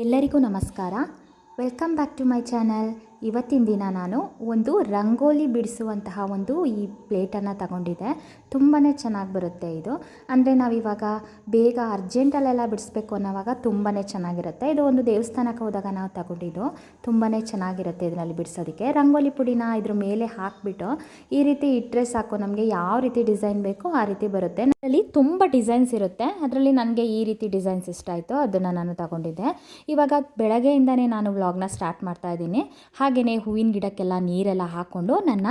ಎಲ್ಲರಿಗೂ ನಮಸ್ಕಾರ. Welcome back to my channel. ಇವತ್ತಿನ ದಿನ ನಾನು ಒಂದು ರಂಗೋಲಿ ಬಿಡಿಸುವಂತಹ ಒಂದು ಈ ಪ್ಲೇಟನ್ನು ತಗೊಂಡಿದ್ದೆ. ತುಂಬಾ ಚೆನ್ನಾಗಿ ಬರುತ್ತೆ ಇದು. ಅಂದರೆ ನಾವಿವಾಗ ಬೇಗ ಅರ್ಜೆಂಟಲ್ಲೆಲ್ಲ ಬಿಡಿಸ್ಬೇಕು ಅನ್ನೋವಾಗ ತುಂಬಾ ಚೆನ್ನಾಗಿರುತ್ತೆ. ಇದು ಒಂದು ದೇವಸ್ಥಾನಕ್ಕೆ ಹೋದಾಗ ನಾವು ತಗೊಂಡಿದ್ದು. ತುಂಬಾ ಚೆನ್ನಾಗಿರುತ್ತೆ ಇದರಲ್ಲಿ ಬಿಡಿಸೋದಕ್ಕೆ. ರಂಗೋಲಿ ಪುಡಿನ ಇದ್ರ ಮೇಲೆ ಹಾಕಿಬಿಟ್ಟು ಈ ರೀತಿ ಇಟ್ಟರೆ ಸಾಕು, ನಮಗೆ ಯಾವ ರೀತಿ ಡಿಸೈನ್ ಬೇಕೋ ಆ ರೀತಿ ಬರುತ್ತೆ. ಅದರಲ್ಲಿ ತುಂಬ ಡಿಸೈನ್ಸ್ ಇರುತ್ತೆ. ಅದರಲ್ಲಿ ನನಗೆ ಈ ರೀತಿ ಡಿಸೈನ್ಸ್ ಇಷ್ಟ ಆಯಿತು, ಅದನ್ನು ನಾನು ತಗೊಂಡಿದ್ದೆ. ಇವಾಗ ಬೆಳಗ್ಗೆಯಿಂದನೇ ನಾನು ವ್ಲಾಗ್ನ ಸ್ಟಾರ್ಟ್ ಮಾಡ್ತಾ ಇದ್ದೀನಿ. ಹಾಗೆಯೇ ಹೂವಿನ ಗಿಡಕ್ಕೆಲ್ಲ ನೀರೆಲ್ಲ ಹಾಕ್ಕೊಂಡು ನನ್ನ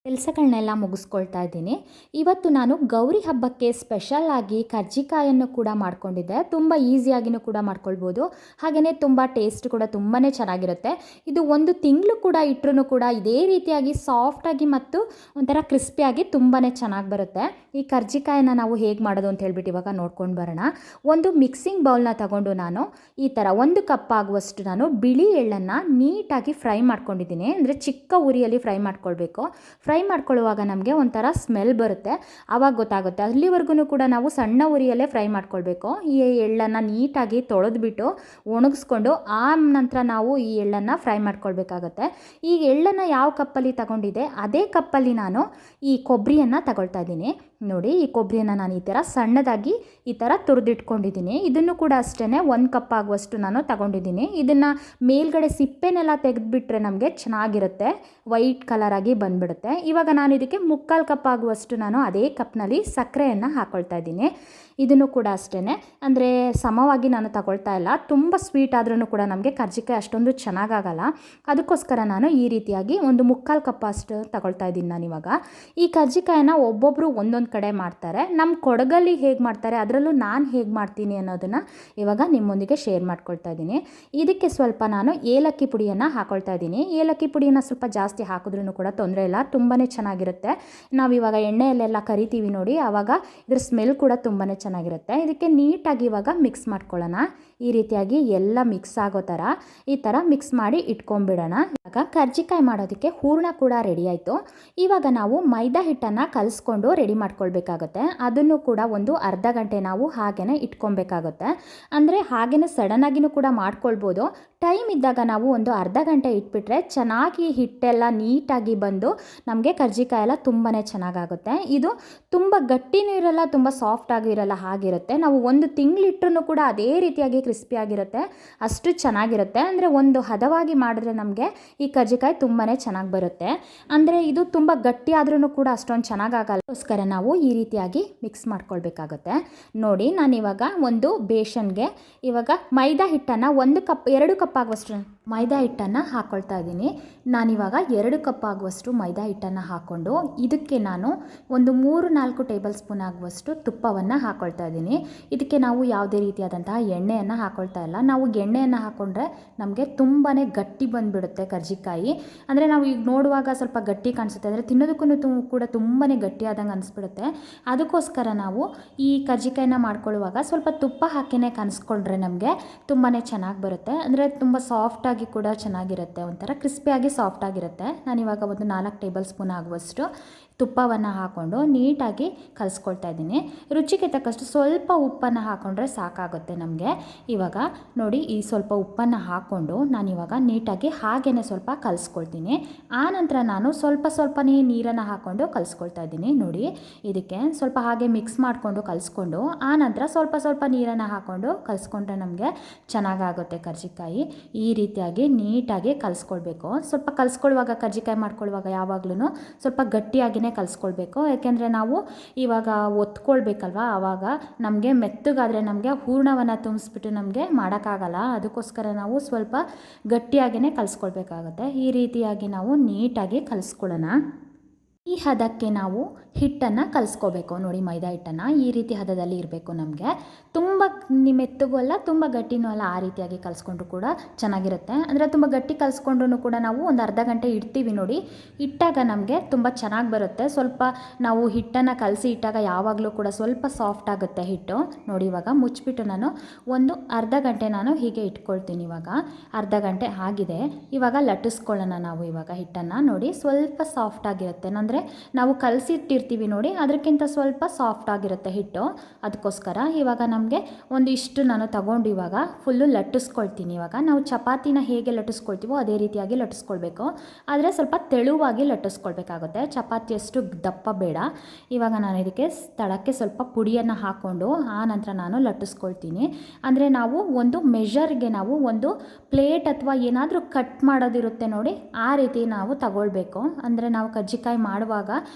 ಕೆಲಸಗಳನ್ನೆಲ್ಲ ಮುಗಿಸ್ಕೊಳ್ತಾ ಇದ್ದೀನಿ. ಇವತ್ತು ನಾನು ಗೌರಿ ಹಬ್ಬಕ್ಕೆ ಸ್ಪೆಷಲ್ ಆಗಿ ಕರ್ಜಿಕಾಯನ್ನು ಕೂಡ ಮಾಡ್ಕೊಂಡಿದ್ದೆ. ತುಂಬ ಈಸಿಯಾಗಿಯೂ ಕೂಡ ಮಾಡ್ಕೊಳ್ಬೋದು. ಹಾಗೆಯೇ ತುಂಬ ಟೇಸ್ಟ್ ಕೂಡ ತುಂಬಾ ಚೆನ್ನಾಗಿರುತ್ತೆ. ಇದು ಒಂದು ತಿಂಗಳು ಕೂಡ ಇಟ್ಟರೂ ಕೂಡ ಇದೇ ರೀತಿಯಾಗಿ ಸಾಫ್ಟಾಗಿ ಮತ್ತು ಒಂಥರ ಕ್ರಿಸ್ಪಿಯಾಗಿ ತುಂಬಾ ಚೆನ್ನಾಗಿ ಬರುತ್ತೆ. ಈ ಕರ್ಜಿಕಾಯನ್ನು ನಾವು ಹೇಗೆ ಮಾಡೋದು ಅಂತ ಹೇಳ್ಬಿಟ್ಟು ಇವಾಗ ನೋಡ್ಕೊಂಡು ಬರೋಣ. ಒಂದು ಮಿಕ್ಸಿಂಗ್ ಬೌಲ್ನ ತಗೊಂಡು ನಾನು ಈ ಥರ 1 ಕಪ್ ಆಗುವಷ್ಟು ನಾನು ಬಿಳಿ ಎಳ್ಳನ್ನು ನೀಟಾಗಿ ಫ್ರೈ ಮಾಡ್ಕೊಂಡಿದ್ದೀನಿ. ಅಂದರೆ ಚಿಕ್ಕ ಉರಿಯಲ್ಲಿ ಫ್ರೈ ಮಾಡ್ಕೊಳ್ಬೇಕು. ಫ್ರೈ ಮಾಡ್ಕೊಳ್ಳುವಾಗ ನಮಗೆ ಒಂಥರ ಸ್ಮೆಲ್ ಬರುತ್ತೆ, ಆವಾಗ ಗೊತ್ತಾಗುತ್ತೆ. ಅಲ್ಲಿವರೆಗೂ ಕೂಡ ನಾವು ಸಣ್ಣ ಉರಿಯಲ್ಲೇ ಫ್ರೈ ಮಾಡ್ಕೊಳ್ಬೇಕು. ಈ ಎಳ್ಳನ್ನು ನೀಟಾಗಿ ತೊಳೆದ್ಬಿಟ್ಟು ಒಣಗಿಸ್ಕೊಂಡು ಆ ನಂತರ ನಾವು ಈ ಎಳ್ಳನ್ನು ಫ್ರೈ ಮಾಡ್ಕೊಳ್ಬೇಕಾಗತ್ತೆ. ಈ ಎಳ್ಳನ್ನು ಯಾವ ಕಪ್ಪಲ್ಲಿ ತಗೊಂಡಿದ್ದೆ ಅದೇ ಕಪ್ಪಲ್ಲಿ ನಾನು ಈ ಕೊಬ್ಬರಿಯನ್ನು ತಗೊಳ್ತಾ ಇದ್ದೀನಿ. ನೋಡಿ, ಈ ಕೊಬ್ಬರಿಯನ್ನು ನಾನು ಈ ಥರ ಸಣ್ಣದಾಗಿ ಈ ಥರ ತುರಿದಿಟ್ಕೊಂಡಿದ್ದೀನಿ. ಇದನ್ನು ಕೂಡ ಅಷ್ಟೇ 1 ಕಪ್ ಆಗುವಷ್ಟು ನಾನು ತಗೊಂಡಿದ್ದೀನಿ. ಇದನ್ನು ಮೇಲ್ಗಡೆ ಸಿಪ್ಪೆನೆಲ್ಲ ತೆಗೆದುಬಿಟ್ರೆ ನಮಗೆ ಚೆನ್ನಾಗಿರುತ್ತೆ, ವೈಟ್ ಕಲರಾಗಿ ಬಂದುಬಿಡುತ್ತೆ. ಇವಾಗ ನಾನು ಇದಕ್ಕೆ 3/4 ಕಪ್ ಆಗುವಷ್ಟು ನಾನು ಅದೇ ಕಪ್ನಲ್ಲಿ ಸಕ್ಕರೆಯನ್ನು ಹಾಕ್ಕೊಳ್ತಾ ಇದ್ದೀನಿ. ಇದನ್ನು ಕೂಡ ಅಷ್ಟೇ, ಅಂದರೆ ಸಮವಾಗಿ ನಾನು ತಗೊಳ್ತಾ ಇಲ್ಲ. ತುಂಬ ಸ್ವೀಟ್ ಆದ್ರೂ ಕೂಡ ನಮಗೆ ಕರ್ಜಿಕಾಯಿ ಅಷ್ಟೊಂದು ಚೆನ್ನಾಗಾಗಲ್ಲ. ಅದಕ್ಕೋಸ್ಕರ ನಾನು ಈ ರೀತಿಯಾಗಿ ಒಂದು 3/4 ಕಪ್ ಅಷ್ಟು ತಗೊಳ್ತಾ ಇದ್ದೀನಿ ನಾನು ಇವಾಗ. ಈ ಕರ್ಜಿಕಾಯನ್ನು ಒಬ್ಬೊಬ್ಬರು ಒಂದೊಂದು ಕಡೆ ಮಾಡ್ತಾರೆ. ನಮ್ಮ ಕೊಡಗಲ್ಲಿ ಹೇಗೆ ಮಾಡ್ತಾರೆ, ಅದರಲ್ಲೂ ನಾನು ಹೇಗೆ ಮಾಡ್ತೀನಿ ಅನ್ನೋದನ್ನು ಇವಾಗ ನಿಮ್ಮೊಂದಿಗೆ ಶೇರ್ ಮಾಡ್ಕೊಳ್ತಾ ಇದ್ದೀನಿ. ಇದಕ್ಕೆ ಸ್ವಲ್ಪ ನಾನು ಏಲಕ್ಕಿ ಪುಡಿಯನ್ನು ಹಾಕ್ಕೊಳ್ತಾ ಇದ್ದೀನಿ. ಏಲಕ್ಕಿ ಪುಡಿಯನ್ನು ಸ್ವಲ್ಪ ಜಾಸ್ತಿ ಹಾಕಿದ್ರೂ ಕೂಡ ತೊಂದರೆ ಇಲ್ಲ, ತುಂಬಾ ಚೆನ್ನಾಗಿರುತ್ತೆ. ನಾವಿವಾಗ ಎಣ್ಣೆಯಲ್ಲೆಲ್ಲ ಕರಿತೀವಿ ನೋಡಿ, ಆವಾಗ ಇದ್ರ ಸ್ಮೆಲ್ ಕೂಡ ತುಂಬಾ ಚೆನ್ನಾಗಿರುತ್ತೆ. ಇದಕ್ಕೆ ನೀಟಾಗಿ ಇವಾಗ ಮಿಕ್ಸ್ ಮಾಡ್ಕೊಳ್ಳೋಣ. ಈ ರೀತಿಯಾಗಿ ಎಲ್ಲ ಮಿಕ್ಸ್ ಆಗೋ ಥರ ಈ ಥರ ಮಿಕ್ಸ್ ಮಾಡಿ ಇಟ್ಕೊಂಡ್ಬಿಡೋಣ. ಇವಾಗ ಕರ್ಜಿಕಾಯಿ ಮಾಡೋದಕ್ಕೆ ಹೂರಣ ಕೂಡ ರೆಡಿ ಆಯಿತು. ಇವಾಗ ನಾವು ಮೈದಾ ಹಿಟ್ಟನ್ನು ಕಲಿಸ್ಕೊಂಡು ರೆಡಿ ಮಾಡ್ಕೊಳ್ಬೇಕಾಗುತ್ತೆ. ಅದನ್ನು ಕೂಡ ಒಂದು ಅರ್ಧ ಗಂಟೆ ನಾವು ಹಾಗೇ ಇಟ್ಕೊಬೇಕಾಗುತ್ತೆ. ಅಂದರೆ ಹಾಗೇ ಸಡನ್ನಾಗಿಯೂ ಕೂಡ ಮಾಡ್ಕೊಳ್ಬೋದು. ಟೈಮ್ ಇದ್ದಾಗ ನಾವು ಒಂದು ಅರ್ಧ ಗಂಟೆ ಇಟ್ಬಿಟ್ರೆ ಚೆನ್ನಾಗಿ ಹಿಟ್ಟೆಲ್ಲ ನೀಟಾಗಿ ಬಂದು ನಮಗೆ ಕರ್ಜಿಕಾಯಿ ಎಲ್ಲ ತುಂಬಾ ಚೆನ್ನಾಗಾಗುತ್ತೆ. ಇದು ತುಂಬ ಗಟ್ಟಿನೂ ಇರಲ್ಲ, ತುಂಬ ಸಾಫ್ಟಾಗಿ ಇರಲ್ಲ, ಹಾಗಿರುತ್ತೆ. ನಾವು 1 ತಿಂಗಳಿಟ್ಟರೂ ಕೂಡ ಅದೇ ರೀತಿಯಾಗಿ ಕ್ರಿಸ್ಪಿಯಾಗಿರುತ್ತೆ, ಅಷ್ಟು ಚೆನ್ನಾಗಿರುತ್ತೆ. ಅಂದರೆ ಒಂದು ಹದವಾಗಿ ಮಾಡಿದ್ರೆ ನಮಗೆ ಈ ಕರ್ಜಿಕಾಯಿ ತುಂಬಾ ಚೆನ್ನಾಗಿ ಬರುತ್ತೆ. ಅಂದರೆ ಇದು ತುಂಬ ಗಟ್ಟಿ ಆದ್ರೂ ಕೂಡ ಅಷ್ಟೊಂದು ಚೆನ್ನಾಗಾಗಲ್ಲ. ಅದಕ್ಕೋಸ್ಕರ ನಾವು ಈ ರೀತಿಯಾಗಿ ಮಿಕ್ಸ್ ಮಾಡ್ಕೊಳ್ಬೇಕಾಗುತ್ತೆ. ನೋಡಿ, ನಾನಿವಾಗ ಒಂದು ಬೇಷನ್ಗೆ ಇವಾಗ ಮೈದಾ ಹಿಟ್ಟನ್ನು 2 ಕಪ್ ಆಗುವಷ್ಟು ಮೈದಾ ಹಿಟ್ಟನ್ನು ಹಾಕ್ಕೊಳ್ತಾ ಇದ್ದೀನಿ. ನಾನಿವಾಗ 2 ಕಪ್ ಆಗುವಷ್ಟು ಮೈದಾ ಹಿಟ್ಟನ್ನು ಹಾಕ್ಕೊಂಡು ಇದಕ್ಕೆ ನಾನು ಒಂದು 3-4 ಟೇಬಲ್ ಸ್ಪೂನ್ ಆಗುವಷ್ಟು ತುಪ್ಪವನ್ನು ಹಾಕ್ಕೊಳ್ತಾ ಇದ್ದೀನಿ. ಇದಕ್ಕೆ ನಾವು ಯಾವುದೇ ರೀತಿಯಾದಂತಹ ಎಣ್ಣೆಯನ್ನು ಹಾಕ್ಕೊಳ್ತಾ ಇಲ್ಲ. ನಾವು ಎಣ್ಣೆಯನ್ನು ಹಾಕ್ಕೊಂಡ್ರೆ ನಮಗೆ ತುಂಬಾ ಗಟ್ಟಿ ಬಂದುಬಿಡುತ್ತೆ ಕರ್ಜಿಕಾಯಿ. ಅಂದರೆ ನಾವು ಈಗ ನೋಡುವಾಗ ಸ್ವಲ್ಪ ಗಟ್ಟಿ ಕಾಣಿಸುತ್ತೆ, ಅಂದರೆ ತಿನ್ನೋದಕ್ಕೂ ಕೂಡ ತುಂಬಾ ಗಟ್ಟಿಯಾದಂಗೆ ಅನಿಸ್ಬಿಡುತ್ತೆ. ಅದಕ್ಕೋಸ್ಕರ ನಾವು ಈ ಕರ್ಜಿಕಾಯಿನ ಮಾಡ್ಕೊಳ್ಳುವಾಗ ಸ್ವಲ್ಪ ತುಪ್ಪ ಹಾಕಿನೇ ಕಲಿಸ್ಕೊಂಡ್ರೆ ನಮಗೆ ತುಂಬಾ ಚೆನ್ನಾಗಿ ಬರುತ್ತೆ. ಅಂದರೆ ತುಂಬ ಸಾಫ್ಟಾಗಿ ಕೂಡ ಚೆನ್ನಾಗಿರುತ್ತೆ, ಒಂಥರ ಕ್ರಿಸ್ಪಿಯಾಗಿ ಸಾಫ್ಟಾಗಿರುತ್ತೆ. ನಾನಿವಾಗ ಒಂದು 4 ಟೇಬಲ್ ಸ್ಪೂನ್ ಆಗುವಷ್ಟು ತುಪ್ಪವನ್ನು ಹಾಕ್ಕೊಂಡು ನೀಟಾಗಿ ಕಲಿಸ್ಕೊಳ್ತಾ ಇದ್ದೀನಿ. ರುಚಿಗೆ ತಕ್ಕಷ್ಟು ಸ್ವಲ್ಪ ಉಪ್ಪನ್ನು ಹಾಕ್ಕೊಂಡ್ರೆ ಸಾಕಾಗುತ್ತೆ ನಮಗೆ. ಇವಾಗ ನೋಡಿ, ಈ ಸ್ವಲ್ಪ ಉಪ್ಪನ್ನು ಹಾಕ್ಕೊಂಡು ನಾನಿವಾಗ ನೀಟಾಗಿ ಹಾಗೇ ಸ್ವಲ್ಪ ಕಲಿಸ್ಕೊಳ್ತೀನಿ. ಆನಂತರ ನಾನು ಸ್ವಲ್ಪನೇ ನೀರನ್ನು ಹಾಕ್ಕೊಂಡು ಕಲಿಸ್ಕೊಳ್ತಾ ಇದ್ದೀನಿ. ನೋಡಿ, ಇದಕ್ಕೆ ಸ್ವಲ್ಪ ಹಾಗೆ ಮಿಕ್ಸ್ ಮಾಡಿಕೊಂಡು ಕಲಿಸ್ಕೊಂಡು ಆನಂತರ ಸ್ವಲ್ಪ ನೀರನ್ನು ಹಾಕ್ಕೊಂಡು ಕಲಿಸ್ಕೊಂಡ್ರೆ ನಮಗೆ ಚೆನ್ನಾಗಾಗುತ್ತೆ ಕರ್ಜಿಕಾಯಿ. ಈ ರೀತಿಯಾಗಿ ನೀಟಾಗಿ ಕಲಿಸ್ಕೊಳ್ಬೇಕು. ಸ್ವಲ್ಪ ಕಲಿಸ್ಕೊಳ್ಳುವಾಗ ಕರ್ಜಿಕಾಯಿ ಮಾಡ್ಕೊಳ್ಳುವಾಗ ಯಾವಾಗಲೂ ಸ್ವಲ್ಪ ಗಟ್ಟಿಯಾಗಿಯೇ ಕಲಿಸ್ಕೊಳ್ಬೇಕು. ಯಾಕೆಂದರೆ ನಾವು ಇವಾಗ ಒತ್ಕೊಳ್ಬೇಕಲ್ವ, ಆವಾಗ ನಮಗೆ ಮೆತ್ತಗಾದರೆ ನಮಗೆ ಹೂರಣವನ್ನು ತುಂಬಿಸ್ಬಿಟ್ಟು ನಮಗೆ ಮಾಡೋಕ್ಕಾಗಲ್ಲ. ಅದಕ್ಕೋಸ್ಕರ ನಾವು ಸ್ವಲ್ಪ ಗಟ್ಟಿಯಾಗಿಯೇ ಕಲಿಸ್ಕೊಳ್ಬೇಕಾಗುತ್ತೆ. ಈ ರೀತಿಯಾಗಿ ನಾವು ನೀಟಾಗಿ ಕಲಿಸ್ಕೊಳ್ಳೋಣ. ಈ ಹದಕ್ಕೆ ನಾವು ಹಿಟ್ಟನ್ನು ಕಲಿಸ್ಕೋಬೇಕು. ನೋಡಿ, ಮೈದಾ ಹಿಟ್ಟನ್ನು ಈ ರೀತಿ ಹದದಲ್ಲಿ ಇರಬೇಕು ನಮಗೆ. ತುಂಬ ಮೆತ್ತಗೂ ಅಲ್ಲ, ತುಂಬ ಗಟ್ಟಿನೂ ಅಲ್ಲ, ಆ ರೀತಿಯಾಗಿ ಕಲಿಸ್ಕೊಂಡ್ರು ಕೂಡ ಚೆನ್ನಾಗಿರುತ್ತೆ. ಅಂದರೆ ತುಂಬ ಗಟ್ಟಿ ಕಲಿಸ್ಕೊಂಡ್ರೂ ಕೂಡ ನಾವು ಒಂದು ಅರ್ಧ ಗಂಟೆ ಇಡ್ತೀವಿ ನೋಡಿ, ಇಟ್ಟಾಗ ನಮಗೆ ತುಂಬ ಚೆನ್ನಾಗಿ ಬರುತ್ತೆ. ಸ್ವಲ್ಪ ನಾವು ಹಿಟ್ಟನ್ನು ಕಲಸಿ ಇಟ್ಟಾಗ ಯಾವಾಗಲೂ ಕೂಡ ಸ್ವಲ್ಪ ಸಾಫ್ಟ್ ಆಗುತ್ತೆ ಹಿಟ್ಟು. ನೋಡಿ, ಇವಾಗ ಮುಚ್ಚಿಬಿಟ್ಟು ನಾನು ಒಂದು ಅರ್ಧ ಗಂಟೆ ನಾನು ಹೀಗೆ ಇಟ್ಕೊಳ್ತೀನಿ. ಇವಾಗ ಅರ್ಧ ಗಂಟೆ ಆಗಿದೆ. ಇವಾಗ ಲಟ್ಟಿಸ್ಕೊಳ್ಳೋಣ ನಾವು ಇವಾಗ ಹಿಟ್ಟನ್ನು. ನೋಡಿ, ಸ್ವಲ್ಪ ಸಾಫ್ಟ್ ಆಗಿರುತ್ತೆ. ಅಂದರೆ ನಾವು ಕಲಸಿಟ್ಟಿರ್ತೀವಿ ನೋಡಿ, ಅದಕ್ಕಿಂತ ಸ್ವಲ್ಪ ಸಾಫ್ಟ್ ಆಗಿರುತ್ತೆ ಹಿಟ್ಟು. ಅದಕ್ಕೋಸ್ಕರ ಇವಾಗ ನಮಗೆ ಒಂದು ಇಷ್ಟು ನಾನು ತಗೊಂಡು ಇವಾಗ ಫುಲ್ಲು ಲಟ್ಟಿಸ್ಕೊಳ್ತೀನಿ. ಇವಾಗ ನಾವು ಚಪಾತಿನ ಹೇಗೆ ಲಟ್ಟಿಸ್ಕೊಳ್ತೀವೋ ಅದೇ ರೀತಿಯಾಗಿ ಲಟ್ಟಿಸ್ಕೊಳ್ಬೇಕು. ಆದರೆ ಸ್ವಲ್ಪ ತೆಳುವಾಗಿ ಲಟ್ಟಿಸ್ಕೊಳ್ಬೇಕಾಗುತ್ತೆ, ಚಪಾತಿಯಷ್ಟು ದಪ್ಪ ಬೇಡ. ಇವಾಗ ನಾನು ಇದಕ್ಕೆ ತಳಕ್ಕೆ ಸ್ವಲ್ಪ ಪುಡಿಯನ್ನು ಹಾಕ್ಕೊಂಡು ಆ ನಂತರ ನಾನು ಲಟ್ಟಿಸ್ಕೊಳ್ತೀನಿ. ಅಂದರೆ ನಾವು ಒಂದು ಮೆಷರ್ಗೆ ನಾವು ಒಂದು ಪ್ಲೇಟ್ ಅಥವಾ ಏನಾದರೂ ಕಟ್ ಮಾಡೋದಿರುತ್ತೆ ನೋಡಿ, ಆ ರೀತಿ ನಾವು ತಗೊಳ್ಬೇಕು. ಅಂದರೆ ನಾವು ಕಜ್ಜಿಕಾಯಿ ಮಾಡುವಾಗ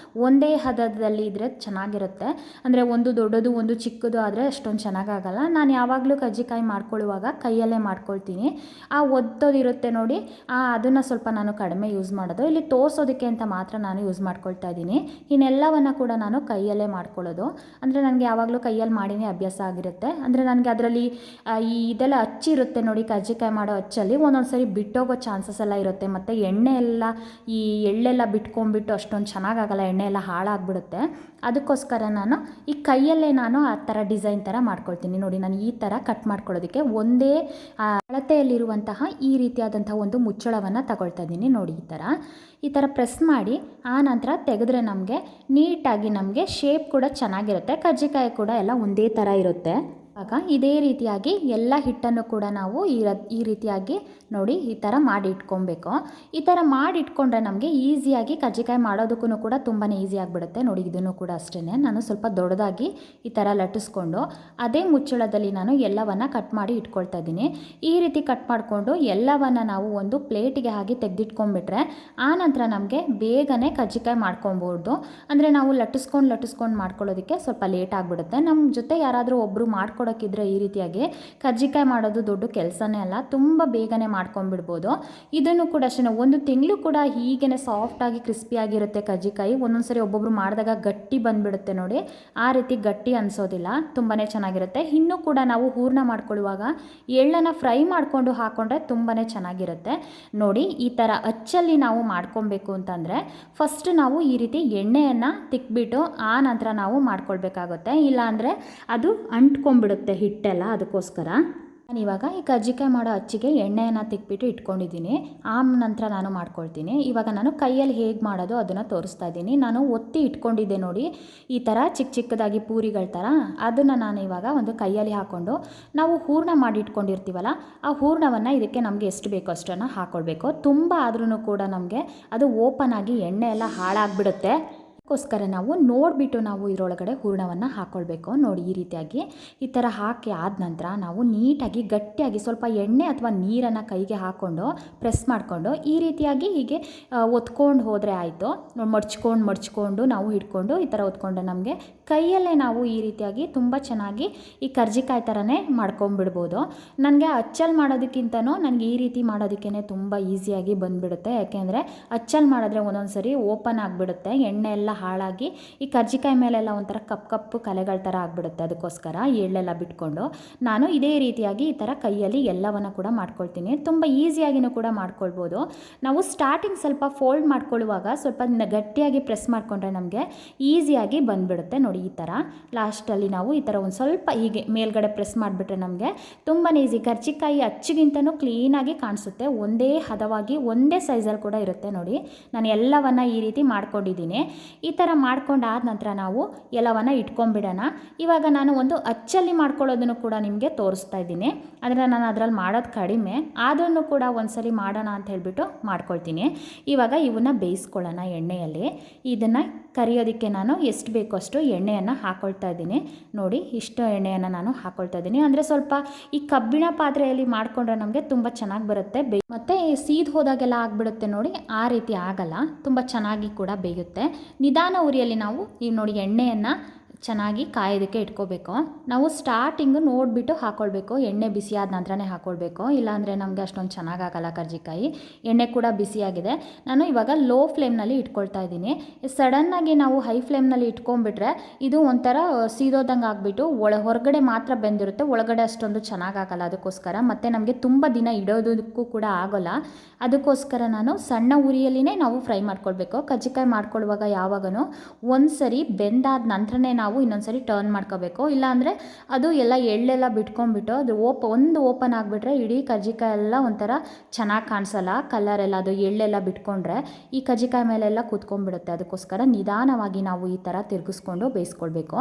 ಒಂದೇ ಹದದಲ್ಲಿ ಇದ್ದರೆ ಚೆನ್ನಾಗಿರುತ್ತೆ. ಅಂದರೆ ಒಂದು ದೊಡ್ಡದು ಒಂದು ಚಿಕ್ಕದು ಆದರೆ ಅಷ್ಟೊಂದು ಚೆನ್ನಾಗಾಗಲ್ಲ. ನಾನು ಯಾವಾಗಲೂ ಕಜ್ಜಿಕಾಯಿ ಮಾಡ್ಕೊಳ್ಳುವಾಗ ಕೈಯಲ್ಲೇ ಮಾಡ್ಕೊಳ್ತೀನಿ. ಆ ಒತ್ತೋದಿರುತ್ತೆ ನೋಡಿ, ಅದನ್ನು ಸ್ವಲ್ಪ ನಾನು ಕಡಿಮೆ ಯೂಸ್ ಮಾಡೋದು. ಇಲ್ಲಿ ತೋರಿಸೋದಕ್ಕೆ ಅಂತ ಮಾತ್ರ ನಾನು ಯೂಸ್ ಮಾಡ್ಕೊಳ್ತಾ ಇದ್ದೀನಿ. ಇನ್ನೆಲ್ಲವನ್ನು ಕೂಡ ನಾನು ಕೈಯಲ್ಲೇ ಮಾಡ್ಕೊಳ್ಳೋದು. ಅಂದರೆ ನನಗೆ ಯಾವಾಗಲೂ ಕೈಯಲ್ಲಿ ಮಾಡಿನೇ ಅಭ್ಯಾಸ ಆಗಿರುತ್ತೆ. ಅಂದರೆ ನನಗೆ ಅದರಲ್ಲಿ ಇದೆಲ್ಲ ಹಚ್ಚಿರುತ್ತೆ ನೋಡಿ, ಕಜ್ಜಿಕಾಯಿ ಮಾಡೋ ಹಚ್ಚಲ್ಲಿ ಒಂದೊಂದು ಸರಿ ಬಿಟ್ಟೋಗೋ ಚಾನ್ಸಸ್ ಎಲ್ಲ ಇರುತ್ತೆ. ಮತ್ತು ಎಣ್ಣೆ ಎಲ್ಲ ಈ ಎಳ್ಳೆಲ್ಲ ಬಿಟ್ಕೊಂಡ್ಬಿಟ್ಟು ಅಷ್ಟೊಂದು ಚೆನ್ನಾಗಾಗಲ್ಲ, ಎಣ್ಣೆ ಎಲ್ಲ ಹಾಳಾಗ್ಬಿಡುತ್ತೆ. ಅದಕ್ಕೋಸ್ಕರ ನಾನು ಈ ಕೈಯಲ್ಲೇ ನಾನು ಆ ಥರ ಡಿಸೈನ್ ಥರ ಮಾಡ್ಕೊಳ್ತೀನಿ. ನೋಡಿ, ನಾನು ಈ ಥರ ಕಟ್ ಮಾಡ್ಕೊಳ್ಳೋದಕ್ಕೆ ಒಂದೇ ಅಳತೆಯಲ್ಲಿರುವಂತಹ ಈ ರೀತಿಯಾದಂಥ ಒಂದು ಮುಚ್ಚಳವನ್ನು ತಗೊಳ್ತಾ ಇದ್ದೀನಿ. ನೋಡಿ, ಈ ಥರ ಪ್ರೆಸ್ ಮಾಡಿ ಆ ನಂತರ ತೆಗೆದ್ರೆ ನಮಗೆ ನೀಟಾಗಿ ನಮಗೆ ಶೇಪ್ ಕೂಡ ಚೆನ್ನಾಗಿರುತ್ತೆ. ಕಜ್ಜಿಕಾಯಿ ಕೂಡ ಎಲ್ಲ ಒಂದೇ ಥರ ಇರುತ್ತೆ. ಆಗ ಇದೇ ರೀತಿಯಾಗಿ ಎಲ್ಲ ಹಿಟ್ಟನ್ನು ಕೂಡ ನಾವು ಈ ರೀತಿಯಾಗಿ ನೋಡಿ ಈ ಥರ ಮಾಡಿ ಇಟ್ಕೊಬೇಕು. ಈ ಥರ ಮಾಡಿ ಇಟ್ಕೊಂಡ್ರೆ ನಮಗೆ ಈಸಿಯಾಗಿ ಕಜ್ಜಿಕಾಯಿ ಮಾಡೋದಕ್ಕೂ ಕೂಡ ತುಂಬಾ ಈಸಿ ಆಗಿಬಿಡುತ್ತೆ. ನೋಡಿ, ಇದನ್ನು ಕೂಡ ಅಷ್ಟೇ ನಾನು ಸ್ವಲ್ಪ ದೊಡ್ಡದಾಗಿ ಈ ಥರ ಲಟ್ಟಿಸ್ಕೊಂಡು ಅದೇ ಮುಚ್ಚಳದಲ್ಲಿ ನಾನು ಎಲ್ಲವನ್ನು ಕಟ್ ಮಾಡಿ ಇಟ್ಕೊಳ್ತಾ ಇದ್ದೀನಿ. ಈ ರೀತಿ ಕಟ್ ಮಾಡಿಕೊಂಡು ಎಲ್ಲವನ್ನು ನಾವು ಒಂದು ಪ್ಲೇಟಿಗೆ ಹಾಕಿ ತೆಗೆದಿಟ್ಕೊಂಡ್ಬಿಟ್ರೆ ಆ ನಂತರ ನಮಗೆ ಬೇಗನೆ ಕಜ್ಜಿಕಾಯಿ ಮಾಡ್ಕೊಬೋದು. ಅಂದರೆ ನಾವು ಲಟ್ಟಿಸ್ಕೊಂಡು ಮಾಡ್ಕೊಳ್ಳೋದಕ್ಕೆ ಸ್ವಲ್ಪ ಲೇಟ್ ಆಗಿಬಿಡುತ್ತೆ. ನಮ್ಮ ಜೊತೆ ಯಾರಾದರೂ ಒಬ್ಬರು ಮಾಡ್ಕೊಡೋಕ್ಕಿದ್ರೆ ಈ ರೀತಿಯಾಗಿ ಕಜ್ಜಿಕಾಯಿ ಮಾಡೋದು ದೊಡ್ಡ ಕೆಲಸನೇ ಅಲ್ಲ, ತುಂಬ ಬೇಗನೆ ಮಾಡ್ಕೊಂಡ್ಬಿಡ್ಬೋದು. ಇದನ್ನು ಕೂಡ ಅಷ್ಟೇ ಒಂದು ತಿಂಗಳು ಕೂಡ ಹೀಗೇ ಸಾಫ್ಟಾಗಿ ಕ್ರಿಸ್ಪಿಯಾಗಿರುತ್ತೆ ಕಜ್ಜಿಕಾಯಿ. ಒಂದೊಂದ್ಸರಿ ಒಬ್ಬೊಬ್ರು ಮಾಡಿದಾಗ ಗಟ್ಟಿ ಬಂದುಬಿಡುತ್ತೆ ನೋಡಿ, ಆ ರೀತಿ ಗಟ್ಟಿ ಅನಿಸೋದಿಲ್ಲ, ತುಂಬಾ ಚೆನ್ನಾಗಿರುತ್ತೆ. ಇನ್ನೂ ಕೂಡ ನಾವು ಹೂರ್ಣ ಮಾಡ್ಕೊಳ್ಳುವಾಗ ಎಳ್ಳನ್ನು ಫ್ರೈ ಮಾಡಿಕೊಂಡು ಹಾಕ್ಕೊಂಡ್ರೆ ತುಂಬಾ ಚೆನ್ನಾಗಿರುತ್ತೆ. ನೋಡಿ, ಈ ಥರ ಅಚ್ಚಲ್ಲಿ ನಾವು ಮಾಡ್ಕೊಬೇಕು ಅಂತಂದರೆ ಫಸ್ಟ್ ನಾವು ಈ ರೀತಿ ಎಣ್ಣೆಯನ್ನು ತಿಕ್ಬಿಟ್ಟು ಆ ನಂತರ ನಾವು ಮಾಡ್ಕೊಳ್ಬೇಕಾಗುತ್ತೆ. ಇಲ್ಲಾಂದರೆ ಅದು ಅಂಟ್ಕೊಂಡ್ಬಿಡುತ್ತೆ ಹಿಟ್ಟೆಲ್ಲ. ಅದಕ್ಕೋಸ್ಕರ ನಾನು ಇವಾಗ ಈ ಕಜ್ಜಿಕಾಯಿ ಮಾಡೋ ಅಚ್ಚಿಗೆ ಎಣ್ಣೆಯನ್ನು ತಿಕ್ಬಿಟ್ಟು ಇಟ್ಕೊಂಡಿದ್ದೀನಿ. ಆ ನಂತರ ನಾನು ಮಾಡ್ಕೊಳ್ತೀನಿ. ಇವಾಗ ನಾನು ಕೈಯಲ್ಲಿ ಹೇಗೆ ಮಾಡೋದು ಅದನ್ನು ತೋರಿಸ್ತಾ ಇದ್ದೀನಿ. ನಾನು ಒತ್ತಿ ಇಟ್ಕೊಂಡಿದ್ದೆ ನೋಡಿ, ಈ ಥರ ಚಿಕ್ಕದಾಗಿ ಪೂರಿಗಳ ಥರ. ಅದನ್ನು ನಾನು ಇವಾಗ ಒಂದು ಕೈಯಲ್ಲಿ ಹಾಕ್ಕೊಂಡು ನಾವು ಹೂರ್ಣ ಮಾಡಿ ಇಟ್ಕೊಂಡಿರ್ತೀವಲ್ಲ, ಆ ಹೂರ್ಣವನ್ನು ಇದಕ್ಕೆ ನಮಗೆ ಎಷ್ಟು ಬೇಕೋ ಅಷ್ಟನ್ನು ಹಾಕ್ಕೊಳ್ಬೇಕು. ತುಂಬ ಆದ್ರೂ ಕೂಡ ನಮಗೆ ಅದು ಓಪನ್ ಆಗಿ ಎಣ್ಣೆ ಎಲ್ಲ ಹಾಳಾಗಿಬಿಡುತ್ತೆ. ಅದಕ್ಕೋಸ್ಕರ ನಾವು ನೋಡಿಬಿಟ್ಟು ನಾವು ಇದರೊಳಗಡೆ ಹೂರ್ಣವನ್ನು ಹಾಕ್ಕೊಳ್ಬೇಕು. ನೋಡಿ, ಈ ರೀತಿಯಾಗಿ ಈ ಥರ ಹಾಕಿ ಆದ ನಂತರ ನಾವು ನೀಟಾಗಿ ಗಟ್ಟಿಯಾಗಿ ಸ್ವಲ್ಪ ಎಣ್ಣೆ ಅಥವಾ ನೀರನ್ನು ಕೈಗೆ ಹಾಕ್ಕೊಂಡು ಪ್ರೆಸ್ ಮಾಡಿಕೊಂಡು ಈ ರೀತಿಯಾಗಿ ಹೀಗೆ ಒತ್ಕೊಂಡು ಹೋದರೆ ಆಯಿತು. ಮಡ್ಚ್ಕೊಂಡು ನಾವು ಹಿಡ್ಕೊಂಡು ಈ ಥರ ಒತ್ಕೊಂಡ್ರೆ ನಮಗೆ ಕೈಯಲ್ಲೇ ನಾವು ಈ ರೀತಿಯಾಗಿ ತುಂಬ ಚೆನ್ನಾಗಿ ಈ ಕರ್ಜಿಕಾಯಿ ಥರನೇ ಮಾಡ್ಕೊಂಬಿಡ್ಬೋದು. ನನಗೆ ಅಚ್ಚಲ್ಲಿ ಮಾಡೋದಕ್ಕಿಂತನೂ ನನಗೆ ಈ ರೀತಿ ಮಾಡೋದಕ್ಕೇ ತುಂಬ ಈಸಿಯಾಗಿ ಬಂದುಬಿಡುತ್ತೆ. ಯಾಕೆಂದರೆ ಅಚ್ಚಲ್ಲಿ ಮಾಡಿದ್ರೆ ಒಂದೊಂದು ಸರಿ ಓಪನ್ ಆಗಿಬಿಡುತ್ತೆ, ಎಣ್ಣೆ ಎಲ್ಲ ಹಾಳಾಗಿ ಈ ಕರ್ಜಿಕಾಯಿ ಮೇಲೆಲ್ಲ ಒಂಥರ ಕಪ್ಪು ಕಲೆಗಳ ಥರ ಆಗಿಬಿಡುತ್ತೆ. ಅದಕ್ಕೋಸ್ಕರ ಎಳ್ಳೆಲ್ಲ ಬಿಟ್ಕೊಂಡು ನಾನು ಇದೇ ರೀತಿಯಾಗಿ ಈ ಥರ ಕೈಯಲ್ಲಿ ಎಲ್ಲವನ್ನು ಕೂಡ ಮಾಡ್ಕೊಳ್ತೀನಿ. ತುಂಬ ಈಸಿಯಾಗಿಯೂ ಕೂಡ ಮಾಡ್ಕೊಳ್ಬೋದು. ನಾವು ಸ್ಟಾರ್ಟಿಂಗ್ ಸ್ವಲ್ಪ ಫೋಲ್ಡ್ ಮಾಡ್ಕೊಳ್ಳುವಾಗ ಸ್ವಲ್ಪ ಗಟ್ಟಿಯಾಗಿ ಪ್ರೆಸ್ ಮಾಡಿಕೊಂಡ್ರೆ ನಮಗೆ ಈಸಿಯಾಗಿ ಬಂದುಬಿಡುತ್ತೆ. ನೋಡಿ, ಈ ಥರ ಲಾಸ್ಟಲ್ಲಿ ನಾವು ಈ ಥರ ಒಂದು ಸ್ವಲ್ಪ ಹೀಗೆ ಮೇಲ್ಗಡೆ ಪ್ರೆಸ್ ಮಾಡಿಬಿಟ್ರೆ ನಮಗೆ ತುಂಬಾ ಈಸಿ. ಕರ್ಜಿಕಾಯಿ ಅಚ್ಚಿಗಿಂತನೂ ಕ್ಲೀನಾಗಿ ಕಾಣಿಸುತ್ತೆ, ಒಂದೇ ಹದವಾಗಿ ಒಂದೇ ಸೈಜಲ್ಲಿ ಕೂಡ ಇರುತ್ತೆ. ನೋಡಿ, ನಾನು ಎಲ್ಲವನ್ನು ಈ ರೀತಿ ಮಾಡ್ಕೊಂಡಿದ್ದೀನಿ. ಈ ಥರ ಮಾಡ್ಕೊಂಡಾದ ನಂತರ ನಾವು ಎಲ್ಲವನ್ನು ಇಟ್ಕೊಂಡ್ಬಿಡೋಣ. ಇವಾಗ ನಾನು ಒಂದು ಅಚ್ಚಲ್ಲಿ ಮಾಡ್ಕೊಳ್ಳೋದನ್ನು ಕೂಡ ನಿಮಗೆ ತೋರಿಸ್ತಾ ಇದ್ದೀನಿ. ಅಂದರೆ ನಾನು ಅದರಲ್ಲಿ ಮಾಡೋದು ಕಡಿಮೆ, ಆದ್ರೂ ಕೂಡ ಒಂದ್ಸಲಿ ಮಾಡೋಣ ಅಂತ ಹೇಳಿಬಿಟ್ಟು ಮಾಡ್ಕೊಳ್ತೀನಿ. ಇವಾಗ ಇವನ್ನ ಬೇಯಿಸ್ಕೊಳ್ಳೋಣ ಎಣ್ಣೆಯಲ್ಲಿ. ಇದನ್ನು ಕರಿಯೋದಕ್ಕೆ ನಾನು ಎಷ್ಟು ಬೇಕೋ ಅಷ್ಟು ಎಣ್ಣೆಯನ್ನು ಹಾಕ್ಕೊಳ್ತಾ ಇದ್ದೀನಿ. ನೋಡಿ, ಇಷ್ಟು ಎಣ್ಣೆಯನ್ನು ನಾನು ಹಾಕ್ಕೊಳ್ತಾ ಇದ್ದೀನಿ. ಅಂದರೆ ಸ್ವಲ್ಪ ಈ ಕಬ್ಬಿಣ ಪಾತ್ರೆಯಲ್ಲಿ ಮಾಡಿಕೊಂಡ್ರೆ ನಮಗೆ ತುಂಬ ಚೆನ್ನಾಗಿ ಬರುತ್ತೆ. ಮತ್ತು ಸೀದ್ ಹೋದಾಗೆಲ್ಲ ಆಗಿಬಿಡುತ್ತೆ ನೋಡಿ, ಆ ರೀತಿ ಆಗಲ್ಲ, ತುಂಬ ಚೆನ್ನಾಗಿ ಕೂಡ ಬೇಯುತ್ತೆ. ನಿಧಾನ ಉರಿಯಲ್ಲಿ ನಾವು ಈಗ ನೋಡಿ ಎಣ್ಣೆಯನ್ನು ಚೆನ್ನಾಗಿ ಕಾಯೋದಕ್ಕೆ ಇಟ್ಕೋಬೇಕು. ನಾವು ಸ್ಟಾರ್ಟಿಂಗು ನೋಡಿಬಿಟ್ಟು ಹಾಕ್ಕೊಳ್ಬೇಕು, ಎಣ್ಣೆ ಬಿಸಿಯಾದ ನಂತರನೇ ಹಾಕ್ಕೊಳ್ಬೇಕು, ಇಲ್ಲಾಂದರೆ ನಮಗೆ ಅಷ್ಟೊಂದು ಚೆನ್ನಾಗಾಗಲ್ಲ ಕರ್ಜಿಕಾಯಿ. ಎಣ್ಣೆ ಕೂಡ ಬಿಸಿಯಾಗಿದೆ. ನಾನು ಇವಾಗ ಲೋ ಫ್ಲೇಮ್ನಲ್ಲಿ ಇಟ್ಕೊಳ್ತಾ ಇದ್ದೀನಿ. ಸಡನ್ನಾಗಿ ನಾವು ಹೈ ಫ್ಲೇಮ್ನಲ್ಲಿ ಇಟ್ಕೊಂಡ್ಬಿಟ್ರೆ ಇದು ಒಂಥರ ಸೀದೋದಂಗೆ ಆಗಿಬಿಟ್ಟು ಹೊರಗಡೆ ಮಾತ್ರ ಬೆಂದಿರುತ್ತೆ, ಒಳಗಡೆ ಅಷ್ಟೊಂದು ಚೆನ್ನಾಗಾಗಲ್ಲ. ಅದಕ್ಕೋಸ್ಕರ ಮತ್ತು ನಮಗೆ ತುಂಬ ದಿನ ಇಡೋದಕ್ಕೂ ಕೂಡ ಆಗೋಲ್ಲ. ಅದಕ್ಕೋಸ್ಕರ ನಾನು ಸಣ್ಣ ಉರಿಯಲ್ಲಿನೇ ನಾವು ಫ್ರೈ ಮಾಡ್ಕೊಳ್ಬೇಕು. ಕಜ್ಜಿಕಾಯಿ ಮಾಡ್ಕೊಳ್ಳುವಾಗ ಯಾವಾಗಲೂ ಒಂದು ಸರಿ ಬೆಂದಾದ ನಂತರನೇ ನಾವು ಇನ್ನೊಂದು ಸರಿ ಟರ್ನ್ ಮಾಡ್ಕೋಬೇಕು. ಇಲ್ಲಾಂದರೆ ಅದು ಎಲ್ಲ ಎಳ್ಳೆಲ್ಲ ಬಿಟ್ಕೊಂಡ್ಬಿಟ್ಟು ಅದು ಒಂದು ಓಪನ್ ಆಗಿಬಿಟ್ರೆ ಇಡೀ ಕಜ್ಜಿಕಾಯಿ ಎಲ್ಲ ಒಂಥರ ಚೆನ್ನಾಗಿ ಕಾಣಿಸಲ್ಲ. ಕಲರೆಲ್ಲ ಅದು ಎಳ್ಳೆಲ್ಲ ಬಿಟ್ಕೊಂಡ್ರೆ ಈ ಕಜ್ಜಿಕಾಯಿ ಮೇಲೆಲ್ಲ ಕೂತ್ಕೊಂಡ್ಬಿಡುತ್ತೆ. ಅದಕ್ಕೋಸ್ಕರ ನಿಧಾನವಾಗಿ ನಾವು ಈ ಥರ ತಿರುಗಿಸ್ಕೊಂಡು ಬೇಯಿಸ್ಕೊಳ್ಬೇಕು.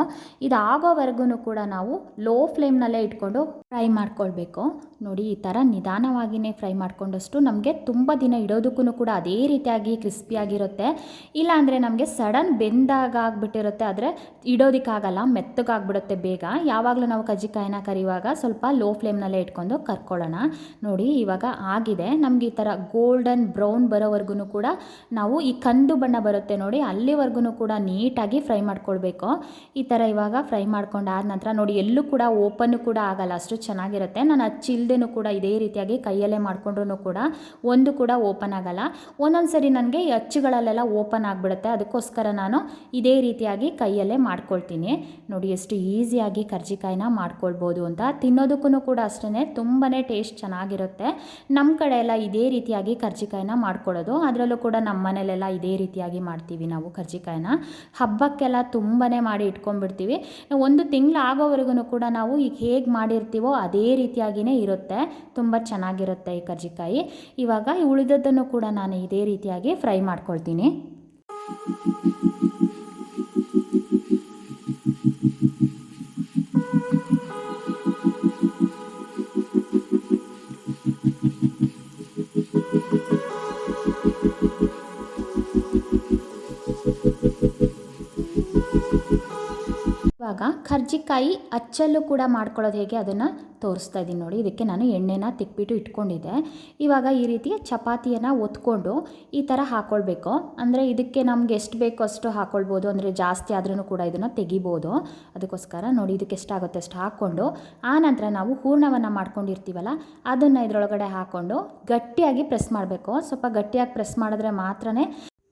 ಇದಾಗೋವರೆಗೂ ಕೂಡ ನಾವು ಲೋ ಫ್ಲೇಮ್ನಲ್ಲೇ ಇಟ್ಕೊಂಡು ಫ್ರೈ ಮಾಡ್ಕೊಳ್ಬೇಕು. ನೋಡಿ, ಈ ಥರ ನಿಧಾನವಾಗಿಯೇ ಫ್ರೈ ಮಾಡ್ಕೊಂಡಷ್ಟು ನಮಗೆ ತುಂಬ ದಿನ ಇಡೋದಕ್ಕೂ ಕೂಡ ಅದೇ ರೀತಿಯಾಗಿ ಕ್ರಿಸ್ಪಿಯಾಗಿರುತ್ತೆ. ಇಲ್ಲಾಂದರೆ ನಮಗೆ ಸಡನ್ ಬೆಂದಾಗ ಆಗಿಬಿಟ್ಟಿರುತ್ತೆ, ಆದರೆ ಇಡೋದಕ್ಕಾಗಲ್ಲ, ಮೆತ್ತಗಾಗ್ಬಿಡುತ್ತೆ ಬೇಗ. ಯಾವಾಗಲೂ ನಾವು ಕಜ್ಜಿಕಾಯಿನ ಕರಿಯುವಾಗ ಸ್ವಲ್ಪ ಲೋ ಫ್ಲೇಮ್ನಲ್ಲೇ ಇಟ್ಕೊಂಡು ಕರ್ಕೊಳ್ಳೋಣ. ನೋಡಿ, ಇವಾಗ ಆಗಿದೆ. ನಮಗೆ ಈ ಥರ ಗೋಲ್ಡನ್ ಬ್ರೌನ್ ಬರೋವರೆಗೂ ಕೂಡ ನಾವು ಈ ಕಂದು ಬಣ್ಣ ಬರುತ್ತೆ ನೋಡಿ, ಅಲ್ಲಿವರೆಗೂ ಕೂಡ ನೀಟಾಗಿ ಫ್ರೈ ಮಾಡ್ಕೊಳ್ಬೇಕು. ಈ ಥರ ಇವಾಗ ಫ್ರೈ ಮಾಡ್ಕೊಂಡಾದ ನಂತರ ನೋಡಿ, ಎಲ್ಲೂ ಕೂಡ ಓಪನ್ನು ಕೂಡ ಆಗಲ್ಲ, ಅಷ್ಟು ಚೆನ್ನಾಗಿರುತ್ತೆ. ನಾನು ಹಚ್ಚಿಲ್ದೇನೂ ಕೂಡ ಇದೇ ರೀತಿಯಾಗಿ ಕೈಯಲ್ಲೇ ಮಾಡ್ಕೊಂಡ್ರೂ ಕೂಡ ಒಂದು ಕೂಡ ಓಪನ್ ಆಗಲ್ಲ. ಒಂದೊಂದು ಸರಿ ನನಗೆ ಈ ಅಚ್ಚುಗಳಲ್ಲೆಲ್ಲ ಓಪನ್ ಆಗಿಬಿಡುತ್ತೆ. ಅದಕ್ಕೋಸ್ಕರ ನಾನು ಇದೇ ರೀತಿಯಾಗಿ ಕೈಯಲ್ಲೇ ಮಾಡ್ಕೊಳ್ತೀನಿ. ನೋಡಿ ಎಷ್ಟು ಈಸಿಯಾಗಿ ಕರ್ಜಿಕಾಯಿನ ಮಾಡ್ಕೊಳ್ಬೋದು ಅಂತ. ತಿನ್ನೋದಕ್ಕೂ ಕೂಡ ಅಷ್ಟೇ ತುಂಬಾ ಟೇಸ್ಟ್ ಚೆನ್ನಾಗಿರುತ್ತೆ. ನಮ್ಮ ಕಡೆ ಎಲ್ಲ ಇದೇ ರೀತಿಯಾಗಿ ಕರ್ಜಿಕಾಯಿನ ಮಾಡ್ಕೊಳ್ಳೋದು. ಅದರಲ್ಲೂ ಕೂಡ ನಮ್ಮ ಮನೇಲೆಲ್ಲ ಇದೇ ರೀತಿಯಾಗಿ ಮಾಡ್ತೀವಿ ನಾವು ಕರ್ಜಿಕಾಯಿನ. ಹಬ್ಬಕ್ಕೆಲ್ಲ ತುಂಬಾ ಮಾಡಿ ಇಟ್ಕೊಂಡ್ಬಿಡ್ತೀವಿ. ಒಂದು ತಿಂಗಳು ಆಗೋವರೆಗೂ ಕೂಡ ನಾವು ಈಗ ಹೇಗೆ ಮಾಡಿರ್ತೀವೋ ಅದೇ ರೀತಿಯಾಗಿಯೇ ಇರುತ್ತೆ. ತುಂಬ ಚೆನ್ನಾಗಿರುತ್ತೆ ಈ ಕರ್ಜಿಕಾಯಿ. ಇವಾಗ ಉಳಿದದ್ದನ್ನು ಕೂಡ ನಾನು ಇದೇ ರೀತಿಯಾಗಿ ಫ್ರೈ ಮಾಡ್ಕೊಳ್ತೀನಿ. ಇವಾಗ ಕರ್ಜಿಕಾಯಿ ಅಚ್ಚಲ್ಲೂ ಕೂಡ ಮಾಡ್ಕೊಳ್ಳೋದು ಹೇಗೆ ಅದನ್ನು ತೋರಿಸ್ತಾ ಇದ್ದೀನಿ ನೋಡಿ. ಇದಕ್ಕೆ ನಾನು ಎಣ್ಣೆನ ತಿಕ್ಬಿಟ್ಟು ಇಟ್ಕೊಂಡಿದ್ದೆ. ಇವಾಗ ಈ ರೀತಿ ಚಪಾತಿಯನ್ನು ಒತ್ಕೊಂಡು ಈ ಥರ ಹಾಕ್ಕೊಳ್ಬೇಕು. ಅಂದರೆ ಇದಕ್ಕೆ ನಮ್ಗೆ ಎಷ್ಟು ಬೇಕೋ ಅಷ್ಟು ಹಾಕ್ಕೊಳ್ಬೋದು, ಅಂದರೆ ಜಾಸ್ತಿ ಆದ್ರೂ ಕೂಡ ಇದನ್ನು ತೆಗಿಬೋದು. ಅದಕ್ಕೋಸ್ಕರ ನೋಡಿ, ಇದಕ್ಕೆ ಎಷ್ಟಾಗುತ್ತೆ ಅಷ್ಟು ಹಾಕ್ಕೊಂಡು ಆನಂತರ ನಾವು ಹೂರ್ಣವನ್ನು ಮಾಡ್ಕೊಂಡಿರ್ತೀವಲ್ಲ ಅದನ್ನು ಇದರೊಳಗಡೆ ಹಾಕ್ಕೊಂಡು ಗಟ್ಟಿಯಾಗಿ ಪ್ರೆಸ್ ಮಾಡಬೇಕು. ಸ್ವಲ್ಪ ಗಟ್ಟಿಯಾಗಿ ಪ್ರೆಸ್ ಮಾಡಿದ್ರೆ ಮಾತ್ರ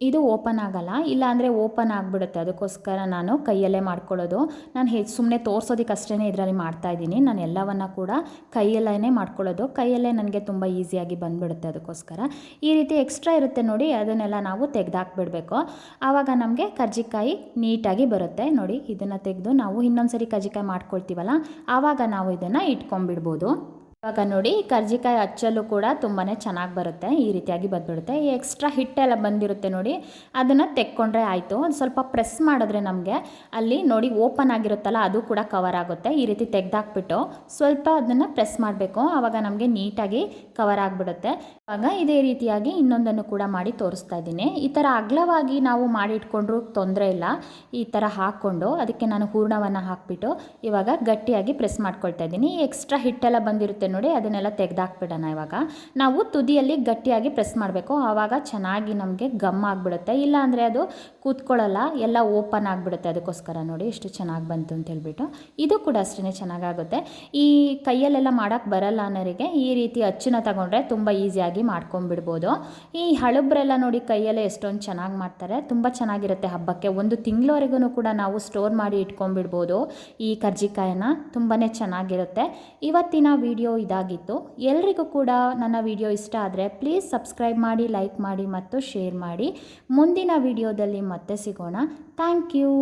ಇದು ಓಪನ್ ಆಗಲ್ಲ, ಇಲ್ಲಾಂದರೆ ಓಪನ್ ಆಗಿಬಿಡುತ್ತೆ. ಅದಕ್ಕೋಸ್ಕರ ನಾನು ಕೈಯಲ್ಲೇ ಮಾಡ್ಕೊಳ್ಳೋದು. ನಾನು ಸುಮ್ಮನೆ ತೋರಿಸೋದಕ್ಕಷ್ಟೇ ಇದರಲ್ಲಿ ಮಾಡ್ತಾಯಿದ್ದೀನಿ. ನಾನು ಎಲ್ಲವನ್ನು ಕೂಡ ಕೈಯಲ್ಲೇ ಮಾಡ್ಕೊಳ್ಳೋದು. ಕೈಯಲ್ಲೇ ನನಗೆ ತುಂಬ ಈಸಿಯಾಗಿ ಬಂದುಬಿಡುತ್ತೆ. ಅದಕ್ಕೋಸ್ಕರ ಈ ರೀತಿ ಎಕ್ಸ್ಟ್ರಾ ಇರುತ್ತೆ ನೋಡಿ, ಅದನ್ನೆಲ್ಲ ನಾವು ತೆಗೆದಾಕ್ಬಿಡ್ಬೇಕು. ಆವಾಗ ನಮಗೆ ಕರ್ಜಿಕಾಯಿ ನೀಟಾಗಿ ಬರುತ್ತೆ. ನೋಡಿ, ಇದನ್ನು ತೆಗೆದು ನಾವು ಇನ್ನೊಂದು ಸರಿ ಕರ್ಜಿಕಾಯಿ ಮಾಡ್ಕೊಳ್ತೀವಲ್ಲ ಆವಾಗ ನಾವು ಇದನ್ನು ಇಟ್ಕೊಂಡ್ಬಿಡ್ಬೋದು. ಇವಾಗ ನೋಡಿ, ಕರ್ಜಿಕಾಯಿ ಅಚ್ಚಲ್ಲೂ ಕೂಡ ತುಂಬಾ ಚೆನ್ನಾಗಿ ಬರುತ್ತೆ. ಈ ರೀತಿಯಾಗಿ ಬಂದುಬಿಡುತ್ತೆ. ಈ ಎಕ್ಸ್ಟ್ರಾ ಹಿಟ್ಟೆಲ್ಲ ಬಂದಿರುತ್ತೆ ನೋಡಿ, ಅದನ್ನು ತೆಕ್ಕೊಂಡ್ರೆ ಆಯಿತು. ಒಂದು ಸ್ವಲ್ಪ ಪ್ರೆಸ್ ಮಾಡಿದ್ರೆ ನಮಗೆ ಅಲ್ಲಿ ನೋಡಿ ಓಪನ್ ಆಗಿರುತ್ತಲ್ಲ ಅದು ಕೂಡ ಕವರ್ ಆಗುತ್ತೆ. ಈ ರೀತಿ ತೆಗೆದಾಕ್ಬಿಟ್ಟು ಸ್ವಲ್ಪ ಅದನ್ನು ಪ್ರೆಸ್ ಮಾಡಬೇಕು, ಆವಾಗ ನಮಗೆ ನೀಟಾಗಿ ಕವರ್ ಆಗಿಬಿಡುತ್ತೆ. ಇವಾಗ ಇದೇ ರೀತಿಯಾಗಿ ಇನ್ನೊಂದನ್ನು ಕೂಡ ಮಾಡಿ ತೋರಿಸ್ತಾ ಇದ್ದೀನಿ. ಈ ಥರ ಅಗಲವಾಗಿ ನಾವು ಮಾಡಿಟ್ಕೊಂಡ್ರೂ ತೊಂದರೆ ಇಲ್ಲ. ಈ ಥರ ಹಾಕ್ಕೊಂಡು ಅದಕ್ಕೆ ನಾನು ಹೂರ್ಣವನ್ನು ಹಾಕಿಬಿಟ್ಟು ಇವಾಗ ಗಟ್ಟಿಯಾಗಿ ಪ್ರೆಸ್ ಮಾಡ್ಕೊಳ್ತಾ ಇದ್ದೀನಿ. ಈ ಎಕ್ಸ್ಟ್ರಾ ಹಿಟ್ಟೆಲ್ಲ ಬಂದಿರುತ್ತೆ ನೋಡಿ, ಅದನ್ನೆಲ್ಲ ತೆಗೆದಾಕ್ಬಿಡೋಣ. ಇವಾಗ ನಾವು ತುದಿಯಲ್ಲಿ ಗಟ್ಟಿಯಾಗಿ ಪ್ರೆಸ್ ಮಾಡಬೇಕು, ಆವಾಗ ಚೆನ್ನಾಗಿ ನಮಗೆ ಗಮ್ ಆಗಿಬಿಡುತ್ತೆ. ಇಲ್ಲಾಂದರೆ ಅದು ಕೂತ್ಕೊಳ್ಳಲ್ಲ, ಎಲ್ಲ ಓಪನ್ ಆಗಿಬಿಡುತ್ತೆ. ಅದಕ್ಕೋಸ್ಕರ ನೋಡಿ ಎಷ್ಟು ಚೆನ್ನಾಗಿ ಬಂತು ಅಂತ ಹೇಳ್ಬಿಟ್ಟು. ಇದು ಕೂಡ ಅಷ್ಟೇ ಚೆನ್ನಾಗಾಗುತ್ತೆ. ಈ ಕೈಯಲ್ಲೆಲ್ಲ ಮಾಡೋಕ್ಕೆ ಬರಲ್ಲ ಅನ್ನೋರಿಗೆ ಈ ರೀತಿ ಅಚ್ಚನ್ನ ತಗೊಂಡ್ರೆ ತುಂಬ ಈಸಿಯಾಗಿ ಮಾಡ್ಕೊಂಡ್ಬಿಡ್ಬೋದು. ಈ ಹಳಬ್ರೆಲ್ಲ ನೋಡಿ ಕೈಯಲ್ಲೇ ಎಷ್ಟೊಂದು ಚೆನ್ನಾಗಿ ಮಾಡ್ತಾರೆ, ತುಂಬ ಚೆನ್ನಾಗಿರುತ್ತೆ. ಹಬ್ಬಕ್ಕೆ ಒಂದು ತಿಂಗಳವರೆಗೂ ಕೂಡ ನಾವು ಸ್ಟೋರ್ ಮಾಡಿ ಇಟ್ಕೊಂಡ್ಬಿಡ್ಬೋದು ಈ ಕರ್ಜಿಕಾಯಿನ. ತುಂಬಾ ಚೆನ್ನಾಗಿರುತ್ತೆ. ಇವತ್ತಿನ ವಿಡಿಯೋ ಇದಾಗಿತ್ತು. ಎಲ್ರಿಗೂ ಕೂಡ ನನ್ನ ವಿಡಿಯೋ ಇಷ್ಟ ಆದರೆ ಪ್ಲೀಸ್ ಸಬ್ಸ್ಕ್ರೈಬ್ ಮಾಡಿ, ಲೈಕ್ ಮಾಡಿ ಮತ್ತು ಶೇರ್ ಮಾಡಿ. ಮುಂದಿನ ವಿಡಿಯೋದಲ್ಲಿ ಮತ್ತೆ ಸಿಗೋಣ. Thank you.